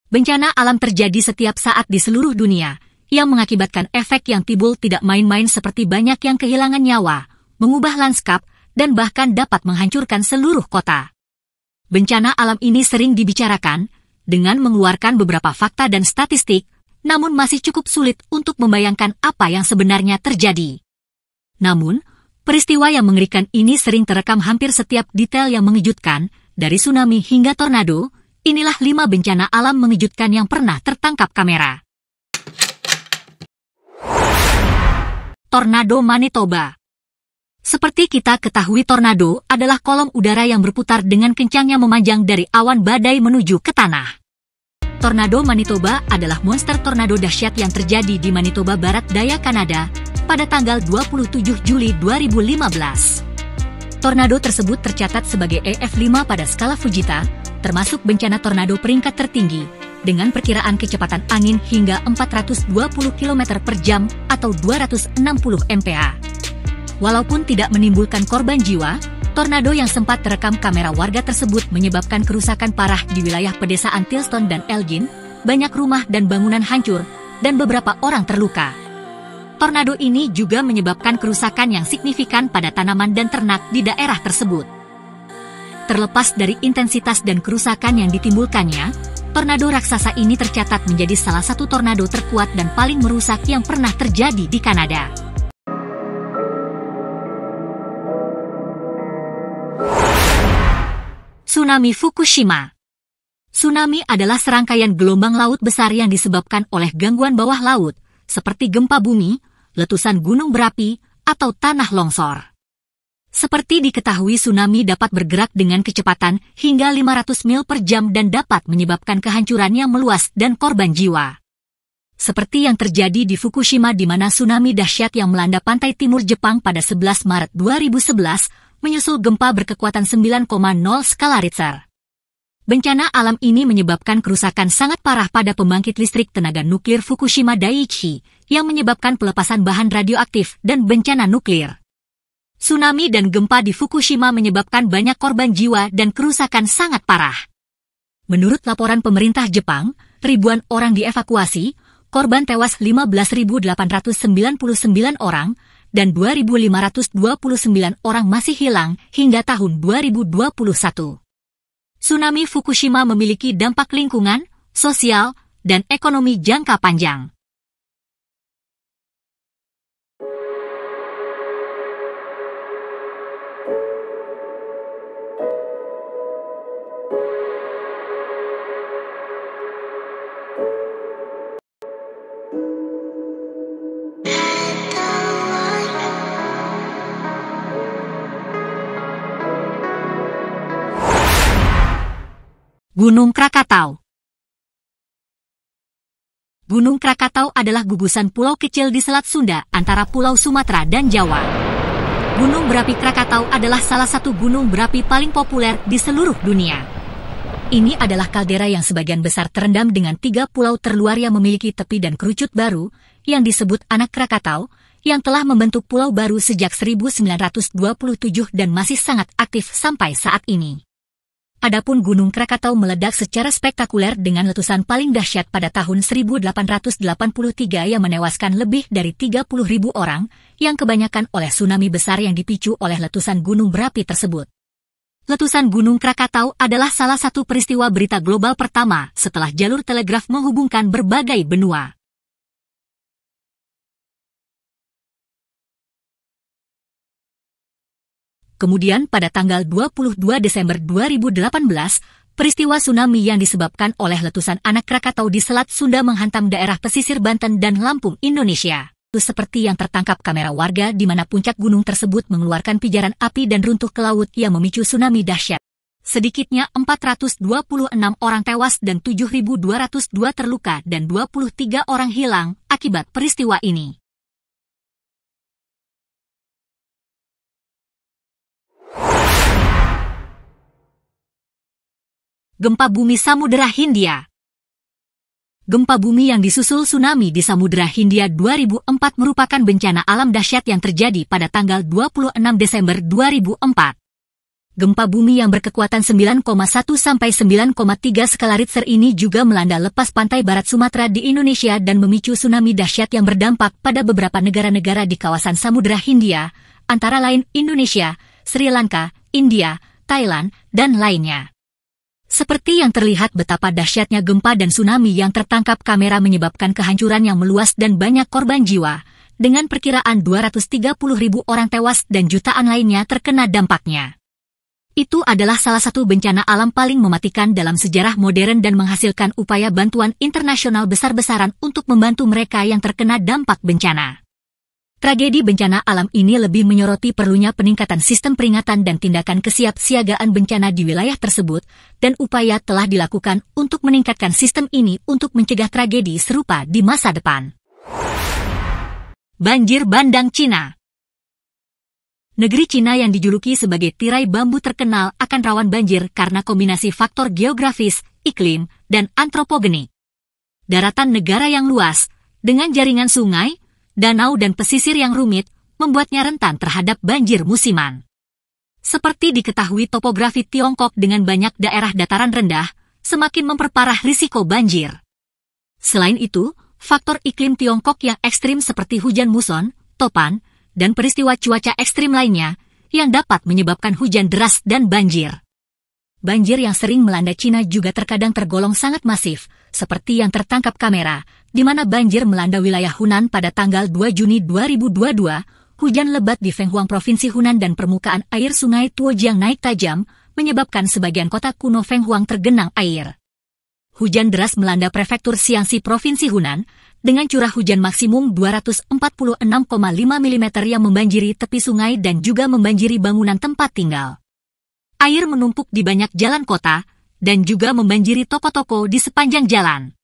Bencana alam terjadi setiap saat di seluruh dunia, yang mengakibatkan efek yang timbul tidak main-main seperti banyak yang kehilangan nyawa, mengubah lanskap, dan bahkan dapat menghancurkan seluruh kota. Bencana alam ini sering dibicarakan, dengan mengeluarkan beberapa fakta dan statistik, namun masih cukup sulit untuk membayangkan apa yang sebenarnya terjadi. Namun, peristiwa yang mengerikan ini sering terekam hampir setiap detail yang mengejutkan, dari tsunami hingga tornado. Inilah 5 bencana alam mengejutkan yang pernah tertangkap kamera. Tornado Manitoba. Seperti kita ketahui, tornado adalah kolom udara yang berputar dengan kencangnya memanjang dari awan badai menuju ke tanah. Tornado Manitoba adalah monster tornado dahsyat yang terjadi di Manitoba, barat daya Kanada, pada tanggal 27 Juli 2015. Tornado tersebut tercatat sebagai EF5 pada skala Fujita, termasuk bencana tornado peringkat tertinggi, dengan perkiraan kecepatan angin hingga 420 km per jam atau 260 mph. Walaupun tidak menimbulkan korban jiwa, tornado yang sempat terekam kamera warga tersebut menyebabkan kerusakan parah di wilayah pedesaan Tilston dan Elgin, banyak rumah dan bangunan hancur, dan beberapa orang terluka. Tornado ini juga menyebabkan kerusakan yang signifikan pada tanaman dan ternak di daerah tersebut. Terlepas dari intensitas dan kerusakan yang ditimbulkannya, tornado raksasa ini tercatat menjadi salah satu tornado terkuat dan paling merusak yang pernah terjadi di Kanada. Tsunami Fukushima. Tsunami adalah serangkaian gelombang laut besar yang disebabkan oleh gangguan bawah laut, seperti gempa bumi, letusan gunung berapi, atau tanah longsor. Seperti diketahui, tsunami dapat bergerak dengan kecepatan hingga 500 mil per jam dan dapat menyebabkan kehancuran yang meluas dan korban jiwa. Seperti yang terjadi di Fukushima, di mana tsunami dahsyat yang melanda pantai timur Jepang pada 11 Maret 2011 menyusul gempa berkekuatan 9,0 skala Richter. Bencana alam ini menyebabkan kerusakan sangat parah pada pembangkit listrik tenaga nuklir Fukushima Daiichi, yang menyebabkan pelepasan bahan radioaktif dan bencana nuklir. Tsunami dan gempa di Fukushima menyebabkan banyak korban jiwa dan kerusakan sangat parah. Menurut laporan pemerintah Jepang, ribuan orang dievakuasi, korban tewas 15.899 orang, dan 2.529 orang masih hilang hingga tahun 2021. Tsunami Fukushima memiliki dampak lingkungan, sosial, dan ekonomi jangka panjang. Gunung Krakatau. Gunung Krakatau adalah gugusan pulau kecil di Selat Sunda antara Pulau Sumatera dan Jawa. Gunung berapi Krakatau adalah salah satu gunung berapi paling populer di seluruh dunia. Ini adalah kaldera yang sebagian besar terendam dengan 3 pulau terluar yang memiliki tepi dan kerucut baru, yang disebut Anak Krakatau, yang telah membentuk pulau baru sejak 1927 dan masih sangat aktif sampai saat ini. Adapun Gunung Krakatau meledak secara spektakuler dengan letusan paling dahsyat pada tahun 1883 yang menewaskan lebih dari 30.000 orang, yang kebanyakan oleh tsunami besar yang dipicu oleh letusan gunung berapi tersebut. Letusan Gunung Krakatau adalah salah satu peristiwa berita global pertama setelah jalur telegraf menghubungkan berbagai benua. Kemudian pada tanggal 22 Desember 2018, peristiwa tsunami yang disebabkan oleh letusan Anak Krakatau di Selat Sunda menghantam daerah pesisir Banten dan Lampung, Indonesia. Itu seperti yang tertangkap kamera warga di mana puncak gunung tersebut mengeluarkan pijaran api dan runtuh ke laut yang memicu tsunami dahsyat. Sedikitnya 426 orang tewas dan 7.202 terluka dan 23 orang hilang akibat peristiwa ini. Gempa bumi Samudera Hindia. Gempa bumi yang disusul tsunami di Samudera Hindia 2004 merupakan bencana alam dahsyat yang terjadi pada tanggal 26 Desember 2004. Gempa bumi yang berkekuatan 9,1 sampai 9,3 skala Richter ini juga melanda lepas pantai barat Sumatera di Indonesia dan memicu tsunami dahsyat yang berdampak pada beberapa negara-negara di kawasan Samudra Hindia, antara lain Indonesia, Sri Lanka, India, Thailand, dan lainnya. Seperti yang terlihat betapa dahsyatnya gempa dan tsunami yang tertangkap kamera menyebabkan kehancuran yang meluas dan banyak korban jiwa, dengan perkiraan 230.000 orang tewas dan jutaan lainnya terkena dampaknya. Itu adalah salah satu bencana alam paling mematikan dalam sejarah modern dan menghasilkan upaya bantuan internasional besar-besaran untuk membantu mereka yang terkena dampak bencana. Tragedi bencana alam ini lebih menyoroti perlunya peningkatan sistem peringatan dan tindakan kesiapsiagaan bencana di wilayah tersebut, dan upaya telah dilakukan untuk meningkatkan sistem ini untuk mencegah tragedi serupa di masa depan. Banjir bandang Cina. Negeri Cina yang dijuluki sebagai tirai bambu terkenal akan rawan banjir karena kombinasi faktor geografis, iklim, dan antropogenik. Daratan negara yang luas, dengan jaringan sungai, danau dan pesisir yang rumit, membuatnya rentan terhadap banjir musiman. Seperti diketahui, topografi Tiongkok dengan banyak daerah dataran rendah, semakin memperparah risiko banjir. Selain itu, faktor iklim Tiongkok yang ekstrim seperti hujan muson, topan, dan peristiwa cuaca ekstrim lainnya yang dapat menyebabkan hujan deras dan banjir. Banjir yang sering melanda Cina juga terkadang tergolong sangat masif, seperti yang tertangkap kamera, di mana banjir melanda wilayah Hunan pada tanggal 2 Juni 2022, hujan lebat di Fenghuang Provinsi Hunan dan permukaan air sungai Tuojiang naik tajam, menyebabkan sebagian kota kuno Fenghuang tergenang air. Hujan deras melanda prefektur Xiangxi Provinsi Hunan, dengan curah hujan maksimum 246,5 mm yang membanjiri tepi sungai dan juga membanjiri bangunan tempat tinggal. Air menumpuk di banyak jalan kota, dan juga membanjiri toko-toko di sepanjang jalan.